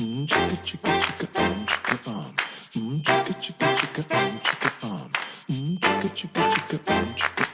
Chicka chicka chicka chicka chicka chicka chicka chicka chicka chicka chicka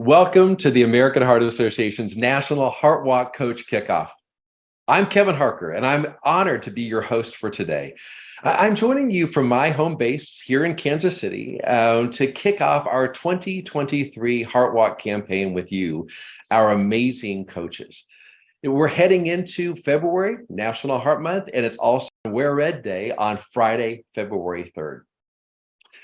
Welcome to the American Heart Association's National Heart Walk Coach Kickoff. I'm Kevin Harker, and I'm honored to be your host for today. I'm joining you from my home base here in Kansas City to kick off our 2023 Heart Walk campaign with you, our amazing coaches. We're heading into February, National Heart Month, and it's also Wear Red Day on Friday, February 3rd.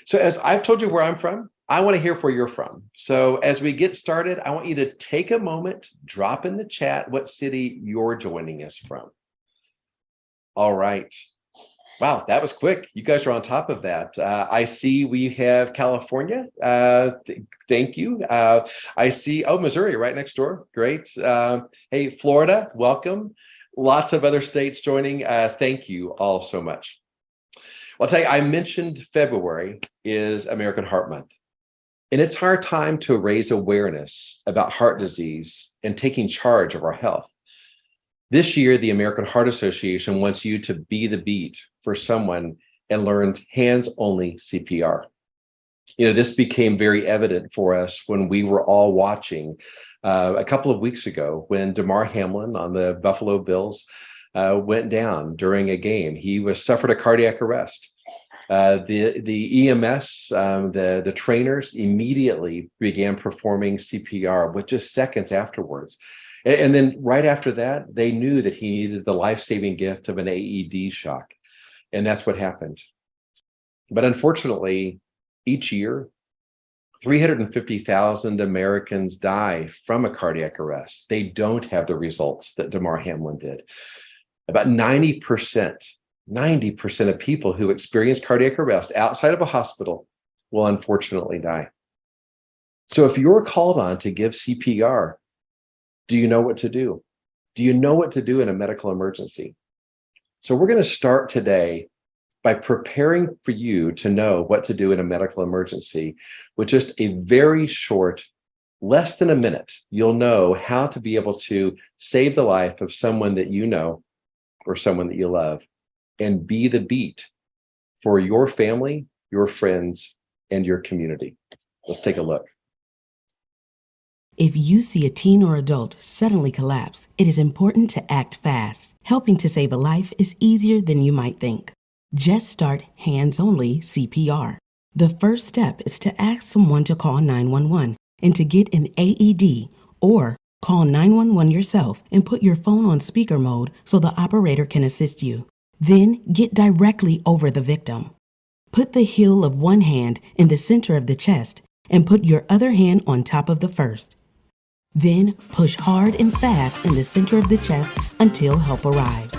So as I've told you where I'm from, I want to hear where you're from. So as we get started, I want you to take a moment, drop in the chat what city you're joining us from. All right. Wow, that was quick. You guys are on top of that. I see we have California. Thank you. I see, Missouri right next door. Great. Hey, Florida, welcome. Lots of other states joining. Thank you all so much. I'll tell you, I mentioned February is American Heart Month. And it's our time to raise awareness about heart disease and taking charge of our health. This year, the American Heart Association wants you to be the beat for someone and learn hands-only CPR. This became very evident for us when we were all watching a couple of weeks ago when Damar Hamlin on the Buffalo Bills went down during a game. He suffered a cardiac arrest. The EMS, the trainers immediately began performing CPR with just seconds afterwards. And then right after that, they knew that he needed the life-saving gift of an AED shock. And that's what happened. But unfortunately, each year, 350,000 Americans die from a cardiac arrest. They don't have the results that Damar Hamlin did. About 90% of people who experience cardiac arrest outside of a hospital will unfortunately die. So if you're called on to give CPR, do you know what to do? Do you know what to do in a medical emergency? So we're going to start today by preparing for you to know what to do in a medical emergency with just a very short, less than a minute. You'll know how to be able to save the life of someone that you know or someone that you love and be the beat for your family, your friends, and your community. Let's take a look. If you see a teen or adult suddenly collapse, it is important to act fast. Helping to save a life is easier than you might think. Just start hands-only CPR. The first step is to ask someone to call 911 and to get an AED, or call 911 yourself and put your phone on speaker mode so the operator can assist you. Then get directly over the victim. Put the heel of one hand in the center of the chest and put your other hand on top of the first. Then push hard and fast in the center of the chest until help arrives.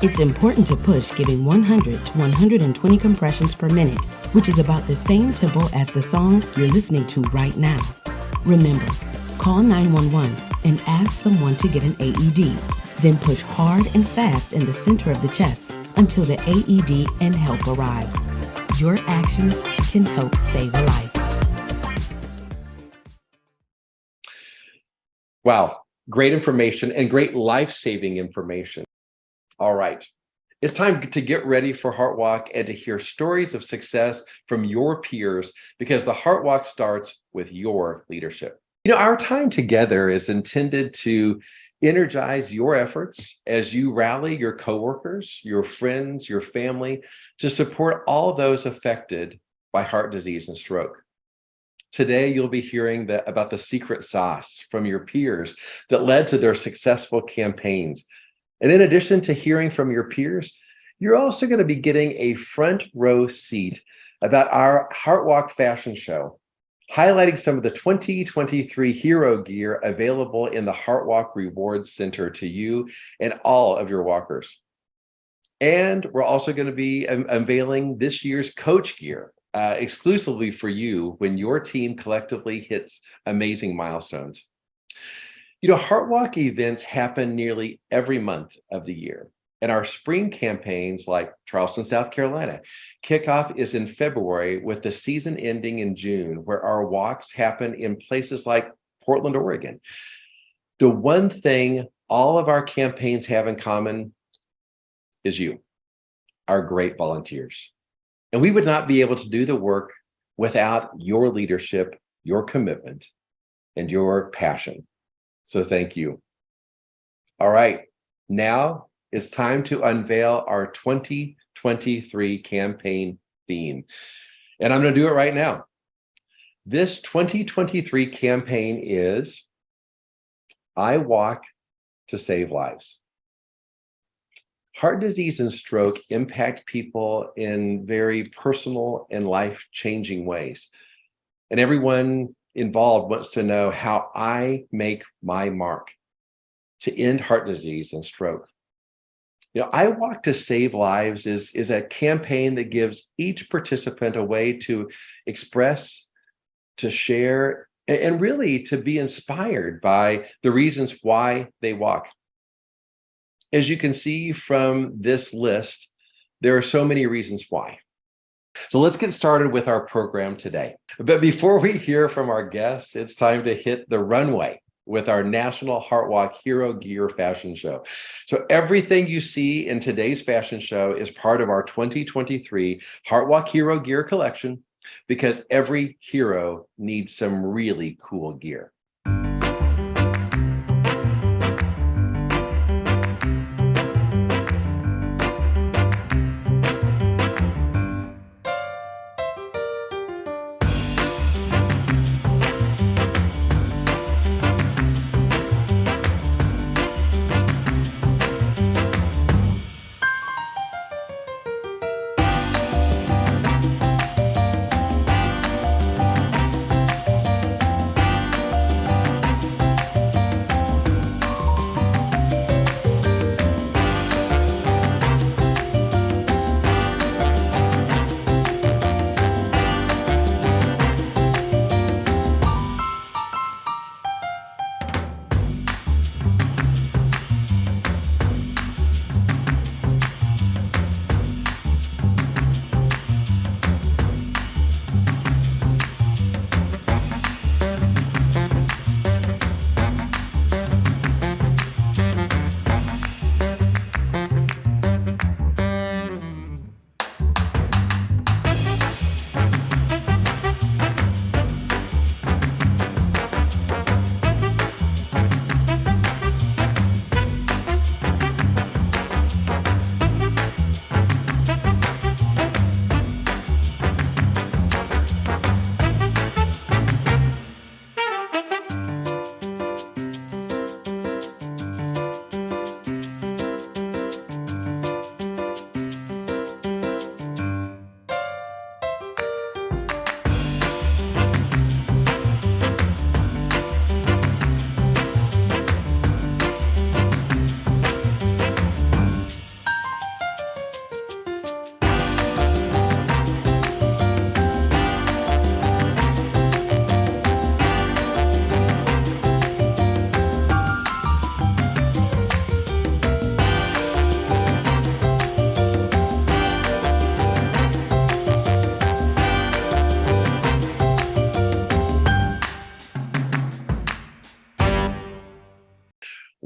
It's important to push, giving 100 to 120 compressions per minute, which is about the same tempo as the song you're listening to right now. Remember, call 911 and ask someone to get an AED. Then push hard and fast in the center of the chest until the AED and help arrives. Your actions can help save a life. Wow, great information and great life-saving information. All right, it's time to get ready for Heart Walk and to hear stories of success from your peers, because the Heart Walk starts with your leadership. You know, our time together is intended to energize your efforts as you rally your coworkers, your friends, your family to support all those affected by heart disease and stroke. Today, you'll be hearing about the secret sauce from your peers that led to their successful campaigns. And in addition to hearing from your peers, you're also going to be getting a front row seat about our Heart Walk fashion show, highlighting some of the 2023 hero gear available in the Heart Walk Rewards Center to you and all of your walkers. And we're also going to be unveiling this year's coach gear exclusively for you when your team collectively hits amazing milestones. You know, Heart Walk events happen nearly every month of the year. And our spring campaigns like Charleston, South Carolina, Kickoff is in February with the season ending in June, where our walks happen in places like Portland, Oregon. The one thing all of our campaigns have in common is you, our great volunteers. And we would not be able to do the work without your leadership, your commitment, and your passion. So thank you. All right, now it's time to unveil our 2023 campaign theme. And I'm going to do it right now. This 2023 campaign is I Walk to Save Lives. Heart disease and stroke impact people in very personal and life-changing ways. And everyone involved wants to know how I make my mark to end heart disease and stroke. You know, I Walk to Save Lives is a campaign that gives each participant a way to express, to share, and really to be inspired by the reasons why they walk. As you can see from this list, there are so many reasons why. So let's get started with our program today. But before we hear from our guests, it's time to hit the runway with our National Heart Walk Hero Gear Fashion Show. So everything you see in today's fashion show is part of our 2023 Heart Walk Hero Gear collection, because every hero needs some really cool gear.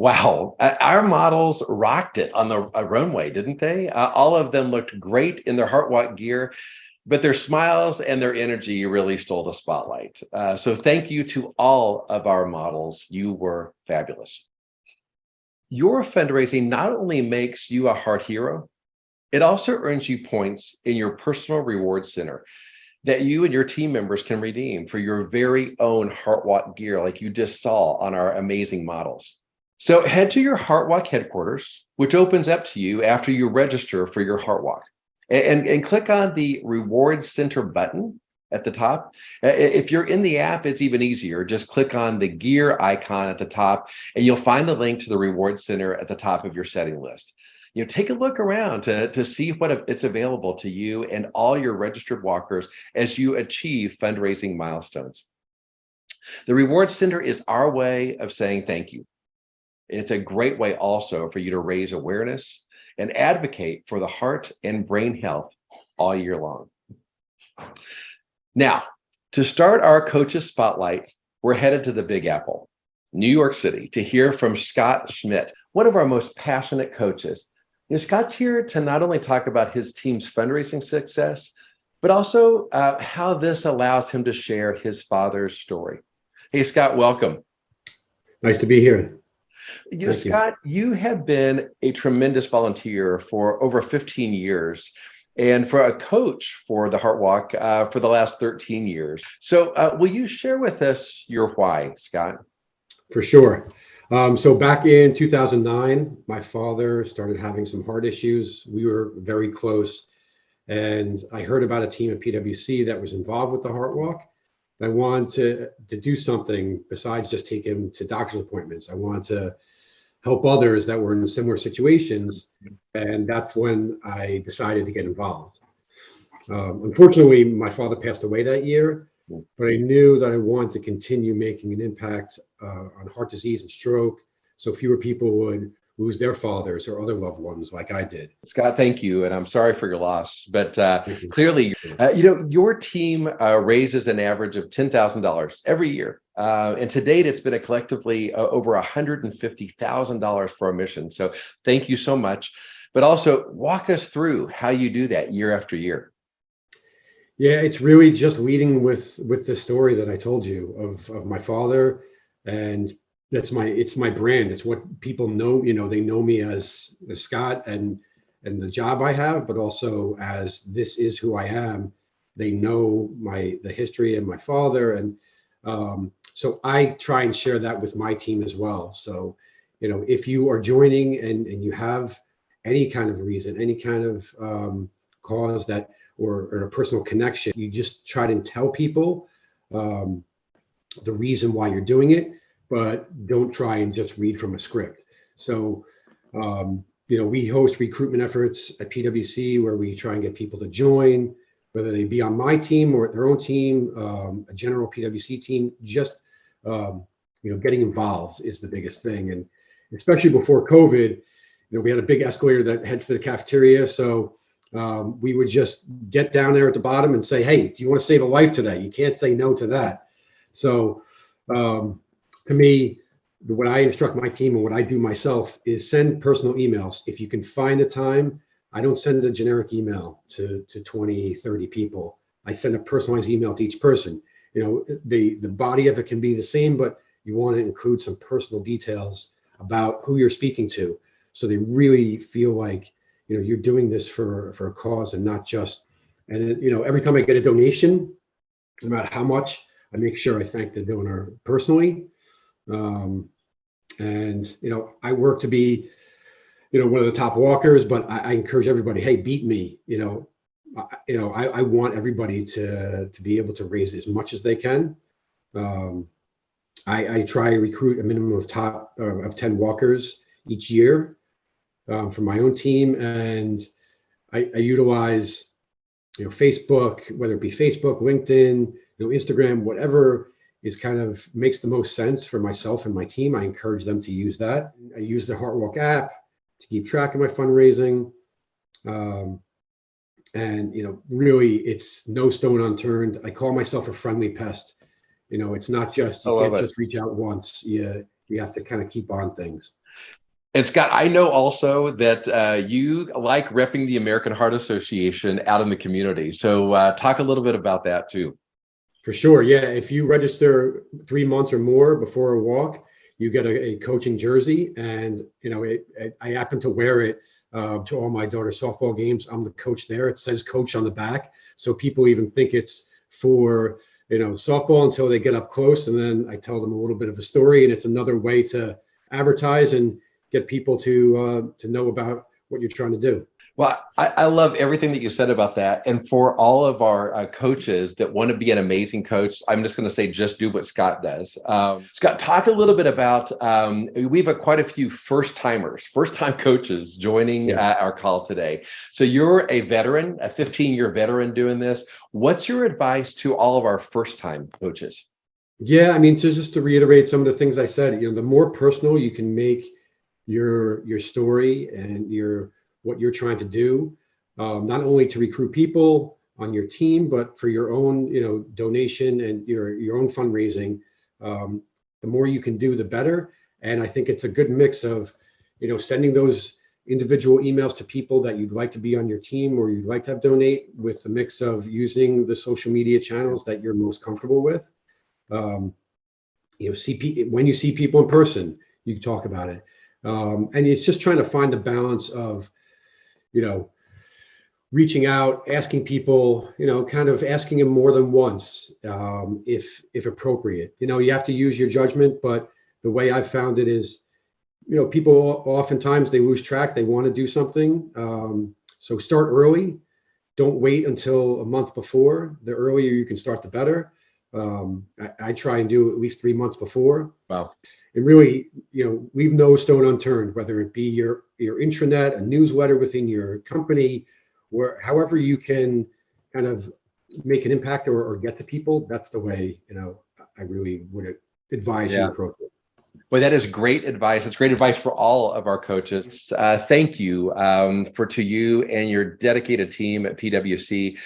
Wow, our models rocked it on the runway, didn't they? All of them looked great in their Heart Walk gear, but their smiles and their energy really stole the spotlight. So thank you to all of our models. You were fabulous. Your fundraising not only makes you a heart hero, it also earns you points in your personal reward center that you and your team members can redeem for your very own Heart Walk gear, like you just saw on our amazing models. So head to your Heart Walk headquarters, which opens up to you after you register for your Heart Walk, and click on the Reward Center button at the top. If you're in the app, it's even easier. Just click on the gear icon at the top, and you'll find the link to the Reward Center at the top of your setting list. Take a look around to see what it's available to you and all your registered walkers as you achieve fundraising milestones. The Reward Center is our way of saying thank you. It's a great way also for you to raise awareness and advocate for the heart and brain health all year long. Now, to start our coaches spotlight, we're headed to the Big Apple, New York City, to hear from Scott Schmidt, one of our most passionate coaches. Scott's here to not only talk about his team's fundraising success, but also how this allows him to share his father's story. Hey, Scott, welcome. Nice to be here. Scott, you have been a tremendous volunteer for over 15 years and for a coach for the Heart Walk for the last 13 years. So will you share with us your why, Scott? For sure. So back in 2009, my father started having some heart issues. We were very close. And I heard about a team at PwC that was involved with the Heart Walk. I wanted to do something besides just take him to doctor's appointments. I wanted to help others that were in similar situations. And that's when I decided to get involved. Unfortunately, my father passed away that year, but I knew that I wanted to continue making an impact on heart disease and stroke, so fewer people would lose their fathers or other loved ones like I did. Scott, thank you. And I'm sorry for your loss, but clearly, your team raises an average of $10,000 every year. And to date, it's been collectively over $150,000 for our mission. So thank you so much. But also walk us through how you do that year after year. Yeah, it's really just leading with the story that I told you of my father, and it's my brand. It's what people know. They know me as Scott and the job I have, but also as this is who I am. They know the history of my father, and so I try and share that with my team as well. So, if you are joining and you have any kind of reason, any kind of cause that or a personal connection, you just try to tell people the reason why you're doing it, but don't try and just read from a script. So, we host recruitment efforts at PwC where we try and get people to join, whether they be on my team or their own team, a general PwC team. Just getting involved is the biggest thing, and especially before COVID, we had a big escalator that heads to the cafeteria. So we would just get down there at the bottom and say, hey, do you want to save a life today? You can't say no to that. So to me, what I instruct my team and what I do myself is send personal emails. If you can find a time, I don't send a generic email to 20, 30 people. I send a personalized email to each person. The body of it can be the same, but you want to include some personal details about who you're speaking to, so they really feel like you're doing this for a cause and not just. And every time I get a donation, no matter how much, I make sure I thank the donor personally. And I work to be one of the top walkers, but I encourage everybody, hey, beat me. I want everybody to be able to raise as much as they can. I try to recruit a minimum of 10 walkers each year from my own team, and I utilize Facebook, whether it be Facebook, LinkedIn, Instagram, whatever is kind of makes the most sense for myself and my team. I encourage them to use that. I use the Heart Walk app to keep track of my fundraising. And really, it's no stone unturned. I call myself a friendly pest. It's not just, you can't just reach out once. You have to kind of keep on things. And Scott, I know also that you like repping the American Heart Association out in the community. So talk a little bit about that too. For sure. Yeah. If you register 3 months or more before a walk, you get a coaching jersey. And, I happen to wear it to all my daughter's softball games. I'm the coach there. It says coach on the back. So people even think it's for, softball until they get up close. And then I tell them a little bit of a story. And it's another way to advertise and get people to know about what you're trying to do. Well, I love everything that you said about that. And for all of our coaches that want to be an amazing coach, I'm just going to say, just do what Scott does. Scott, talk a little bit about, we have quite a few first-time coaches joining our call today. So you're a veteran, a 15-year veteran doing this. What's your advice to all of our first-time coaches? Yeah, I mean, just to reiterate some of the things I said, the more personal you can make your story and what you're trying to do, not only to recruit people on your team, but for your own, donation and your own fundraising. The more you can do, the better. And I think it's a good mix of, sending those individual emails to people that you'd like to be on your team or you'd like to have donate, with the mix of using the social media channels that you're most comfortable with. When you see people in person, you can talk about it. And it's just trying to find the balance of, reaching out, asking people, kind of asking them more than once, if appropriate. You have to use your judgment, but the way I've found it is, people oftentimes they lose track. They want to do something. So start early. Don't wait until a month before. The earlier you can start, the better. I try and do at least 3 months before. Wow. And really, leave no stone unturned, whether it be your intranet, a newsletter within your company, or however you can kind of make an impact or get to people. That's the way, I really would advise you approach it. Well, that is great advice. It's great advice for all of our coaches. Thank you to you and your dedicated team at PwC.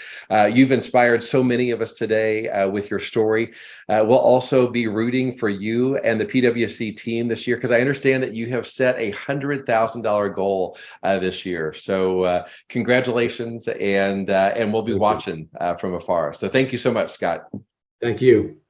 You've inspired so many of us today with your story. We'll also be rooting for you and the PwC team this year, because I understand that you have set a $100,000 goal this year. So congratulations, and we'll be watching from afar. So thank you so much, Scott. Thank you.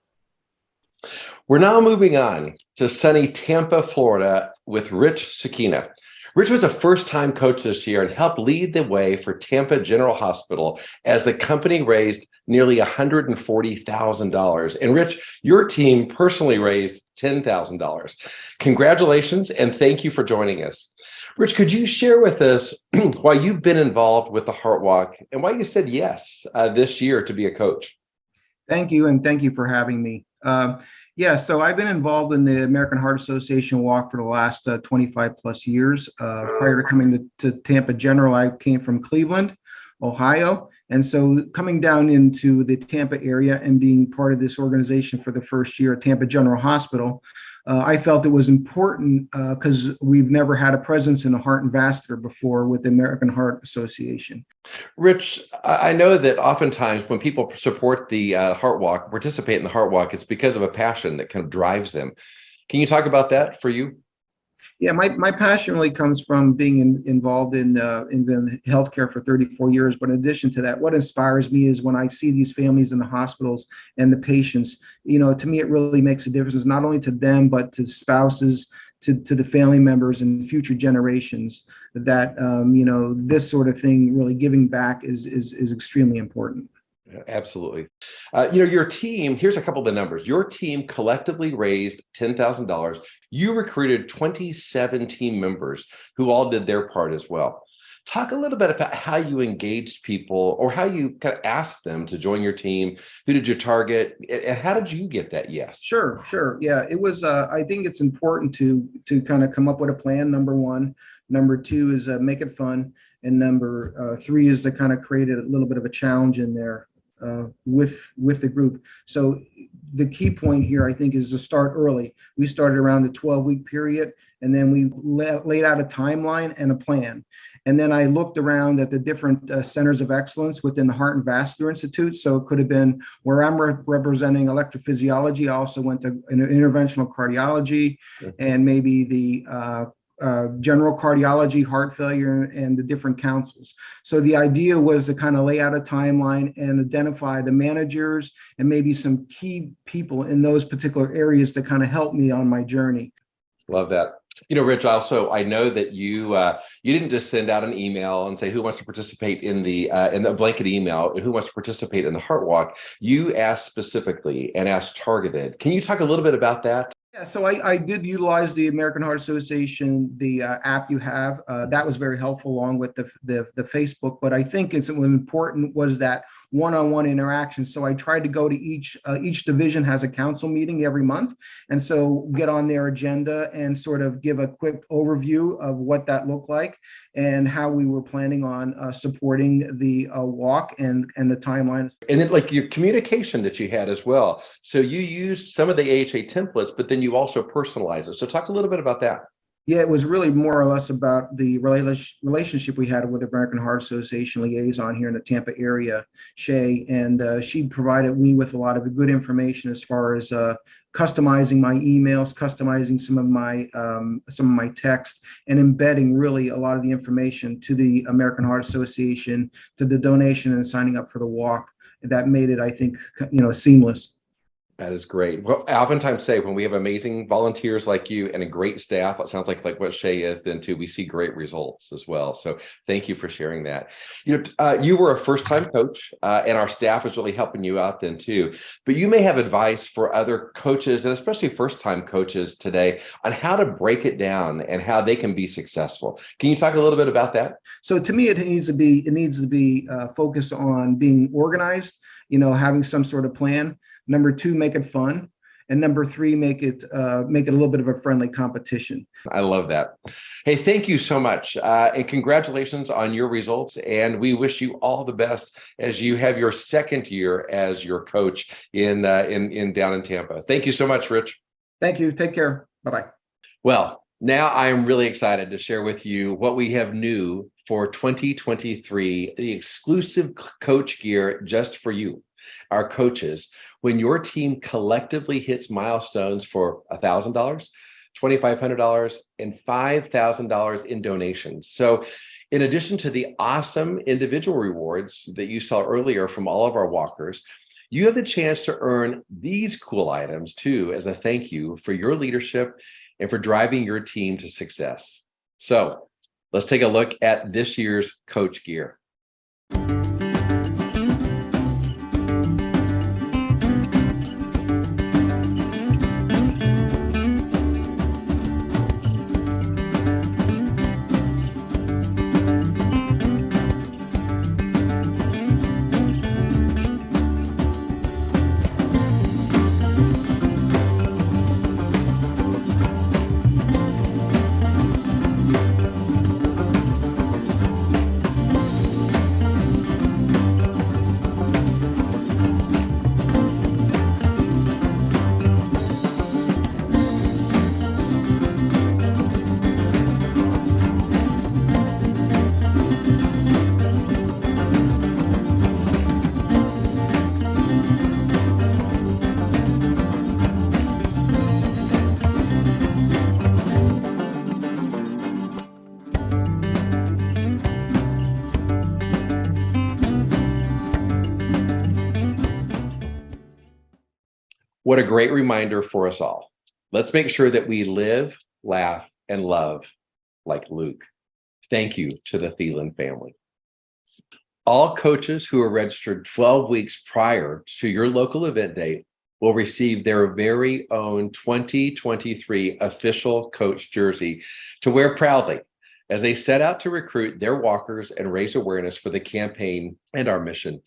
We're now moving on to sunny Tampa, Florida, with Rich Sakina. Rich was a first-time coach this year and helped lead the way for Tampa General Hospital as the company raised nearly $140,000. And Rich, your team personally raised $10,000. Congratulations, and thank you for joining us. Rich, could you share with us why you've been involved with the Heart Walk and why you said yes this year to be a coach? Thank you, and thank you for having me. So I've been involved in the American Heart Association walk for the last 25 plus years. Prior to coming to Tampa General, I came from Cleveland, Ohio. And so coming down into the Tampa area and being part of this organization for the first year at Tampa General Hospital, I felt it was important because we've never had a presence in the heart and vascular before with the American Heart Association. Rich, I know that oftentimes when people support the Heart Walk, participate in the Heart Walk, it's because of a passion that kind of drives them. Can you talk about that for you? Yeah, my passion really comes from being involved in healthcare for 34 years. But in addition to that, what inspires me is when I see these families in the hospitals and the patients. To me, it really makes a difference, not only to them, but to spouses, to the family members and future generations. That this sort of thing, really giving back, is extremely important. Absolutely. Your team, here's a couple of the numbers. Your team collectively raised $10,000. You recruited 27 team members who all did their part as well. Talk a little bit about how you engaged people or how you kind of asked them to join your team. Who did you target? And how did you get that yes? Sure. Yeah, it was, I think it's important to kind of come up with a plan, number one. Number two is make it fun. And number three is to kind of create a little bit of a challenge in there with the group. So the key point here, I think, is to start early. We started around the 12-week period, and then we laid out a timeline and a plan. And then I looked around at the different centers of excellence within the Heart and Vascular Institute. So it could have been where I'm representing electrophysiology. I also went to interventional cardiology and maybe the general cardiology, heart failure, and the different councils. So the idea was to kind of lay out a timeline and identify the managers and maybe some key people in those particular areas to kind of help me on my journey. Love that. Rich, also, I know that you didn't just send out an email and say who wants to participate in the blanket email, who wants to participate in the Heart Walk. You asked specifically and asked targeted. Can you talk a little bit about that? Yeah, so I did utilize the American Heart Association, the app you have. That was very helpful along with the Facebook. But I think it's important was that one-on-one interaction. So I tried to go to each division has a council meeting every month, and so get on their agenda and sort of give a quick overview of what that looked like and how we were planning on supporting the walk and the timeline. And then like your communication that you had as well. So you used some of the AHA templates, but then you also personalize it. So talk a little bit about that. Yeah, it was really more or less about the relationship we had with the American Heart Association liaison here in the Tampa area, Shay, and she provided me with a lot of good information as far as customizing my emails, customizing some of my text, and embedding really a lot of the information to the American Heart Association, to the donation and signing up for the walk. That made it, I think, seamless. That is great. Well, I oftentimes say when we have amazing volunteers like you and a great staff, it sounds like what Shay is then too, we see great results as well. So thank you for sharing that. You were a first-time coach and our staff is really helping you out then too. But you may have advice for other coaches and especially first-time coaches today on how to break it down and how they can be successful. Can you talk a little bit about that? So to me, it needs to be focused on being organized, having some sort of plan. Number 2, make it fun. And number 3, make it a little bit of a friendly competition. I love that. Hey, thank you so much. And congratulations on your results. And we wish you all the best as you have your second year as your coach in down in Tampa. Thank you so much, Rich. Thank you. Take care. Bye-bye. Well, now I am really excited to share with you what we have new for 2023, the exclusive coach gear just for you, our coaches. When your team collectively hits milestones for $1,000, $2,500, and $5,000 in donations. So in addition to the awesome individual rewards that you saw earlier from all of our walkers, you have the chance to earn these cool items too as a thank you for your leadership and for driving your team to success. So let's take a look at this year's coach gear. What a great reminder for us all. Let's make sure that we live, laugh, and love like Luke. Thank you to the Thielen family. All coaches who are registered 12 weeks prior to your local event date will receive their very own 2023 official coach jersey to wear proudly as they set out to recruit their walkers and raise awareness for the campaign and our mission.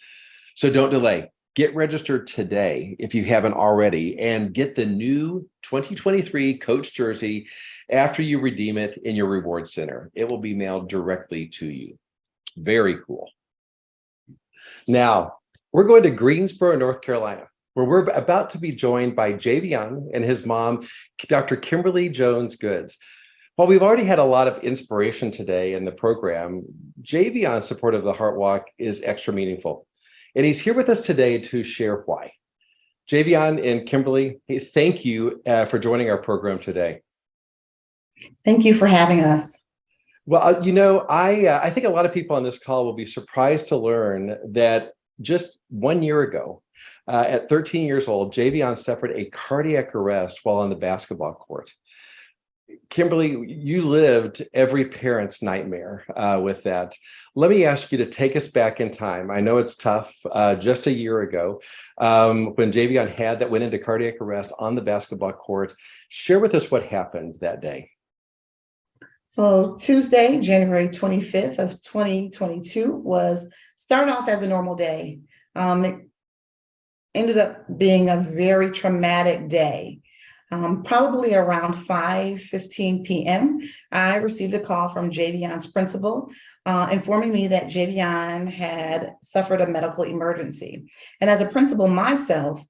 So don't delay. Get registered today if you haven't already, and get the new 2023 coach jersey after you redeem it in your reward center. It will be mailed directly to you. Very cool. Now, we're going to Greensboro, North Carolina, where we're about to be joined by Javion and his mom, Dr. Kimberly Jones Goods. While we've already had a lot of inspiration today in the program, Javion's support of the Heart Walk is extra meaningful. And he's here with us today to share why. Javion and Kimberly, hey, thank you for joining our program today. Thank you for having us. Well, I think a lot of people on this call will be surprised to learn that just 1 year ago, at 13 years old, Javion suffered a cardiac arrest while on the basketball court. Kimberly, you lived every parent's nightmare with that. Let me ask you to take us back in time. I know it's tough. Just a year ago, when Javion went into cardiac arrest on the basketball court, share with us what happened that day. So Tuesday, January 25th of 2022 started off as a normal day. It ended up being a very traumatic day. Probably around 5:15 p.m., I received a call from Javion's principal informing me that Javion had suffered a medical emergency. And as a principal myself,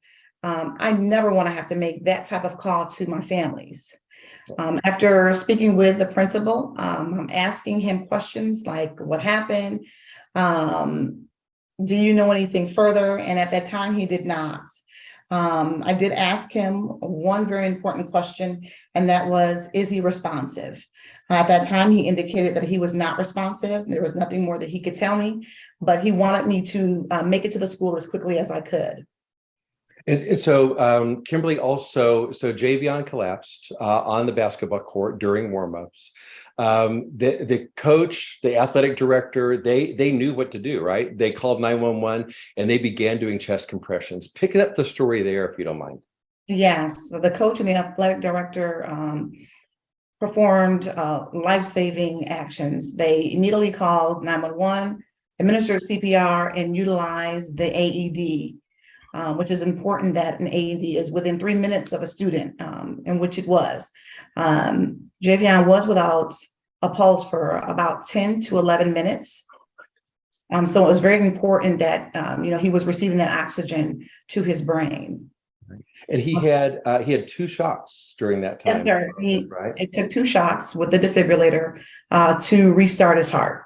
I never want to have to make that type of call to my families. After speaking with the principal, I'm asking him questions like, what happened? Do you know anything further? And at that time, he did not. I did ask him one very important question, and that was, is he responsive? At that time, he indicated that he was not responsive. There was nothing more that he could tell me, but he wanted me to make it to the school as quickly as I could. And so, Kimberly, also, so Javion collapsed on the basketball court during warmups. The coach, the athletic director, they knew what to do, right? They called 911 and they began doing chest compressions. Picking up the story there, if you don't mind. Yes, so the coach and the athletic director performed life-saving actions. They immediately called 911, administered CPR, and utilized the AED. Which is important that an AED is within 3 minutes of a student, in which it was. Javion was without a pulse for about 10 to 11 minutes. So it was very important that he was receiving that oxygen to his brain. And he had 2 shocks during that time. Yes, sir. Right. It took 2 shocks with the defibrillator to restart his heart.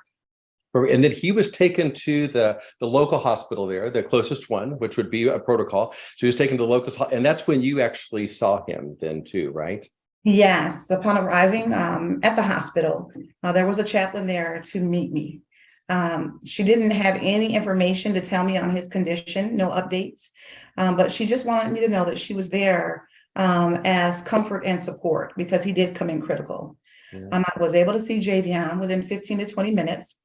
And then he was taken to the local hospital there, the closest one, which would be a protocol. So he was taken to the local, and that's when you actually saw him then too, right? Yes, upon arriving at the hospital, there was a chaplain there to meet me. She didn't have any information to tell me on his condition, no updates, but she just wanted me to know that she was there as comfort and support because he did come in critical. Yeah. I was able to see Javion within 15 to 20 minutes.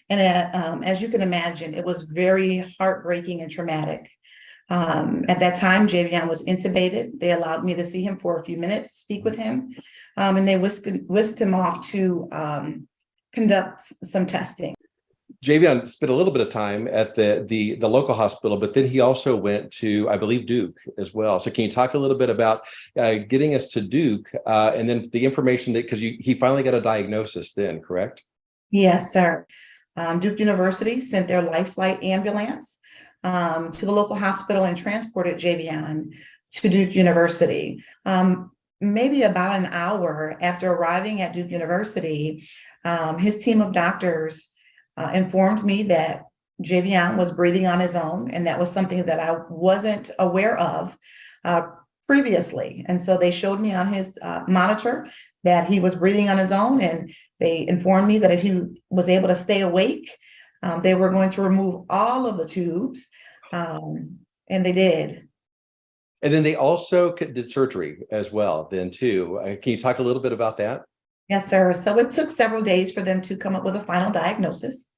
And as you can imagine, it was very heartbreaking and traumatic. At that time, Javion was intubated. They allowed me to see him for a few minutes, speak with him, and they whisked him off to conduct some testing. Javion spent a little bit of time at the local hospital, but then he also went to, I believe, Duke as well. So can you talk a little bit about getting us to Duke and then the information that, because he finally got a diagnosis then, correct? Yes, sir. Duke University sent their life flight ambulance to the local hospital and transported Javion to Duke University. Maybe about an hour after arriving at Duke University, his team of doctors informed me that Javion was breathing on his own, and that was something that I wasn't aware of previously. And so they showed me on his monitor that he was breathing on his own, and they informed me that if he was able to stay awake, they were going to remove all of the tubes, and they did. And then they also did surgery as well then too. Can you talk a little bit about that? Yes, sir. So it took several days for them to come up with a final diagnosis.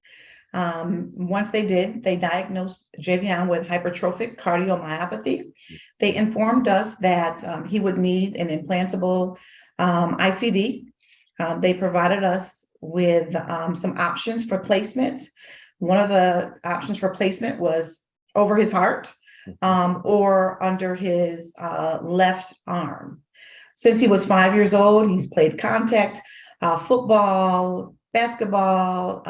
Once they did, they diagnosed Javion with hypertrophic cardiomyopathy. They informed us that he would need an implantable ICD. They provided us with some options for placement. One of the options for placement was over his heart or under his left arm. Since he was 5 years old, he's played contact football, basketball,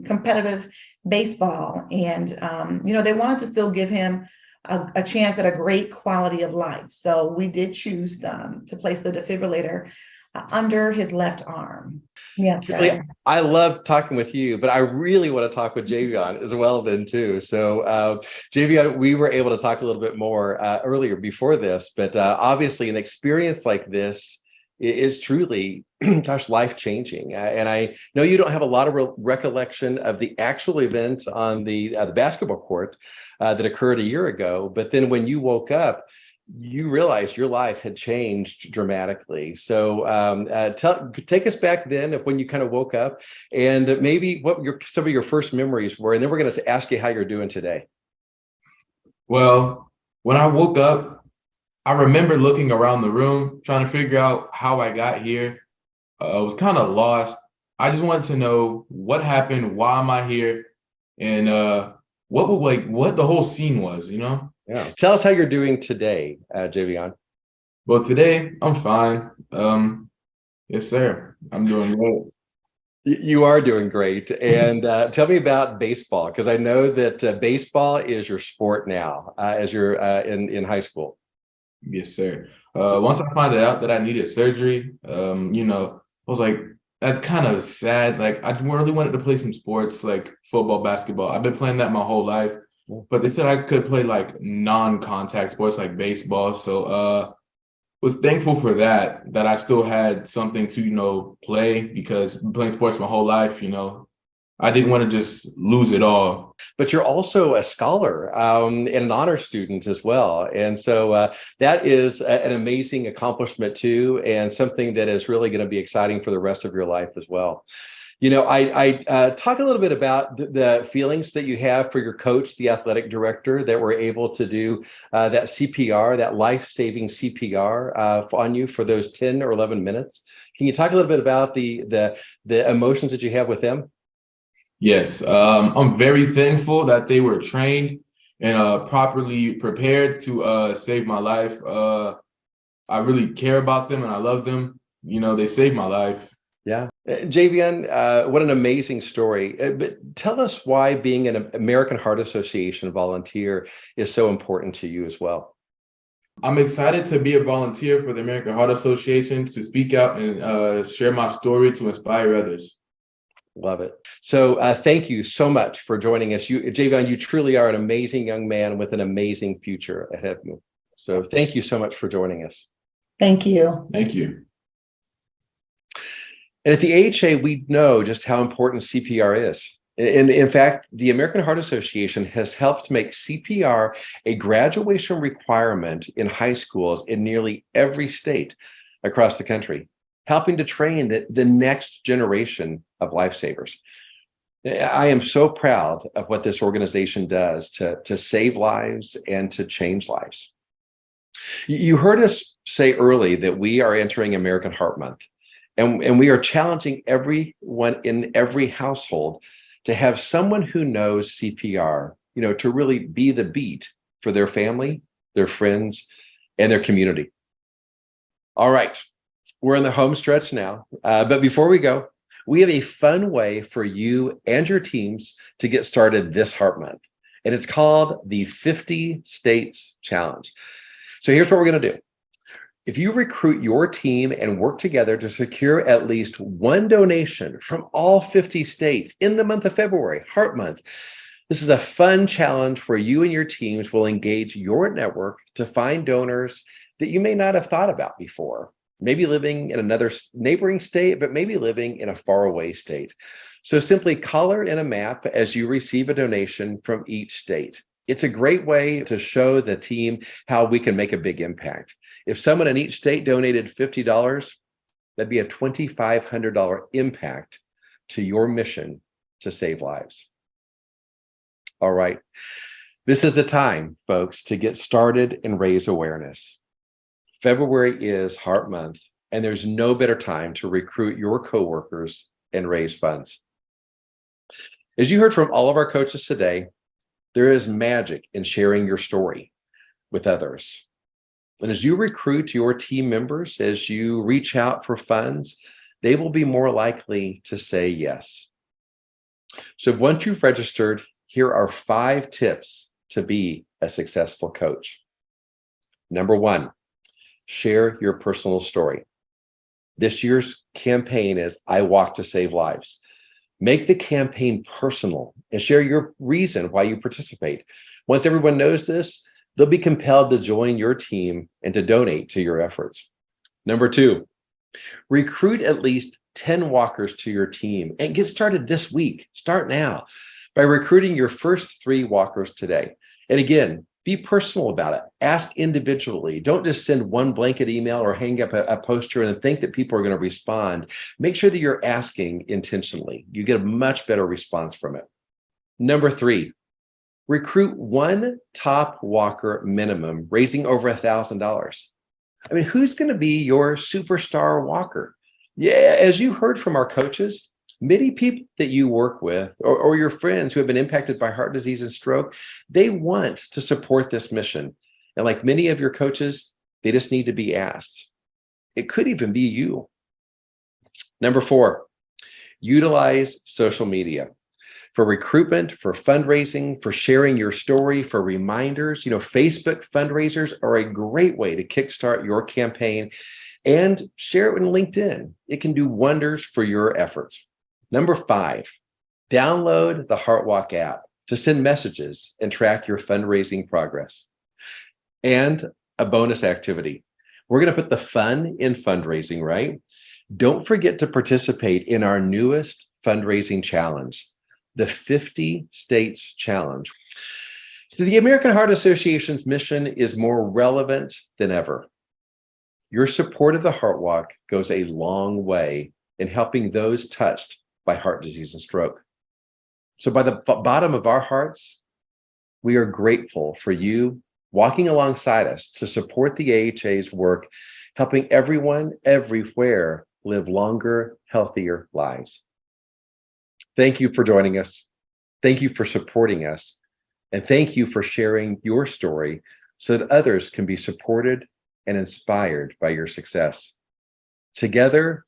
competitive baseball. And, they wanted to still give him a chance at a great quality of life. So we did choose to place the defibrillator under his left arm. Yes, sir. I love talking with you, but I really want to talk with Javion as well then too. So Javion, we were able to talk a little bit more earlier before this, but obviously an experience like this is truly, gosh, life-changing. And I know you don't have a lot of recollection of the actual event on the basketball court that occurred a year ago, but then when you woke up, you realized your life had changed dramatically. So take us back then of when you kind of woke up, and maybe what some of your first memories were, and then we're going to ask you how you're doing today. Well, when I woke up, I remember looking around the room, trying to figure out how I got here. I was kind of lost. I just wanted to know what happened, why am I here, and what the whole scene was, Yeah. Tell us how you're doing today, Javion. Well, today I'm fine. Yes, sir. I'm doing great. You are doing great. And tell me about baseball, because I know that baseball is your sport now as you're in high school. Yes, sir. Once I found out that I needed surgery, I was like, that's kind of sad. Like, I really wanted to play some sports like football, basketball. I've been playing that my whole life, but they said I could play like non-contact sports like baseball. So was thankful for that I still had something to, play, because playing sports my whole life, I didn't want to just lose it all. But you're also a scholar and an honor student as well. And so that is an amazing accomplishment too, and something that is really going to be exciting for the rest of your life as well. I talk a little bit about the feelings that you have for your coach, the athletic director, that were able to do that CPR, that life-saving CPR on you for those 10 or 11 minutes. Can you talk a little bit about the emotions that you have with them? Yes, I'm very thankful that they were trained and properly prepared to save my life. I really care about them and I love them. They saved my life. Yeah. Javion, what an amazing story. But tell us why being an American Heart Association volunteer is so important to you as well. I'm excited to be a volunteer for the American Heart Association, to speak out and share my story to inspire others. Love it. So thank you so much for joining us. Javion, you truly are an amazing young man with an amazing future ahead of you. So thank you so much for joining us. Thank you. Thank you. And at the AHA, we know just how important CPR is. In fact, the American Heart Association has helped make CPR a graduation requirement in high schools in nearly every state across the country, helping to train the next generation of lifesavers. I am so proud of what this organization does to save lives and to change lives. You heard us say early that we are entering American Heart Month, and we are challenging everyone in every household to have someone who knows CPR, to really be the beat for their family, their friends, and their community. All right. We're in the home stretch now, but before we go, we have a fun way for you and your teams to get started this Heart Month, and it's called the 50 States Challenge. So here's what we're going to do. If you recruit your team and work together to secure at least one donation from all 50 states in the month of February, Heart Month, this is a fun challenge where you and your teams will engage your network to find donors that you may not have thought about before. Maybe living in another neighboring state, but maybe living in a faraway state. So simply color in a map as you receive a donation from each state. It's a great way to show the team how we can make a big impact. If someone in each state donated $50, that'd be a $2,500 impact to your mission to save lives. All right. This is the time, folks, to get started and raise awareness. February is Heart Month, and there's no better time to recruit your coworkers and raise funds. As you heard from all of our coaches today, there is magic in sharing your story with others. And as you recruit your team members, as you reach out for funds, they will be more likely to say yes. So once you've registered, here are 5 tips to be a successful coach. Number 1, share your personal story. This year's campaign is I Walk to Save Lives. Make the campaign personal and share your reason why you participate. Once everyone knows this, they'll be compelled to join your team and to donate to your efforts. Number 2, Recruit at least 10 walkers to your team and get started this week. Start now by recruiting your first 3 walkers today. And again, be personal about it. Ask individually. Don't just send one blanket email or hang up a poster and think that people are going to respond. Make sure that you're asking intentionally. You get a much better response from it. Number 3, recruit 1 top walker minimum, raising over $1,000. I mean, who's going to be your superstar walker? Yeah, as you heard from our coaches, many people that you work with or your friends who have been impacted by heart disease and stroke, they want to support this mission. And like many of your coaches, they just need to be asked. It could even be you. Number 4, utilize social media for recruitment, for fundraising, for sharing your story, for reminders. Facebook fundraisers are a great way to kickstart your campaign, and share it in LinkedIn. It can do wonders for your efforts. Number 5, download the HeartWalk app to send messages and track your fundraising progress. And a bonus activity. We're going to put the fun in fundraising, right? Don't forget to participate in our newest fundraising challenge, the 50 States Challenge. So the American Heart Association's mission is more relevant than ever. Your support of the HeartWalk goes a long way in helping those touched by heart disease and stroke. So by the bottom of our hearts, we are grateful for you walking alongside us to support the AHA's work, helping everyone everywhere live longer, healthier lives. Thank you for joining us. Thank you for supporting us. And thank you for sharing your story so that others can be supported and inspired by your success. Together,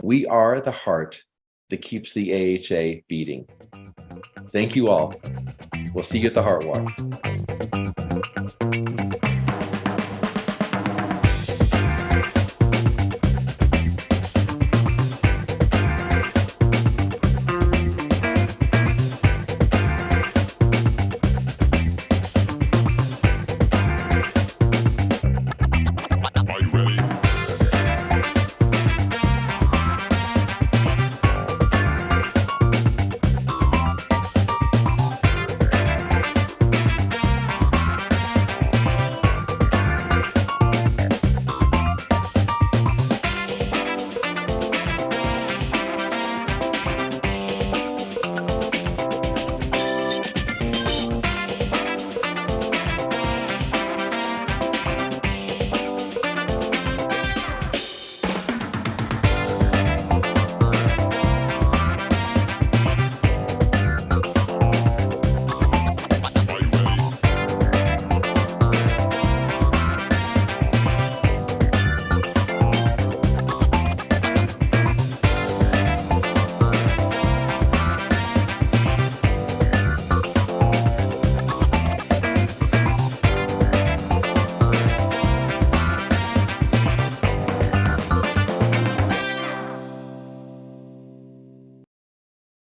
we are the heart that keeps the AHA beating. Thank you all. We'll see you at the Heart Walk.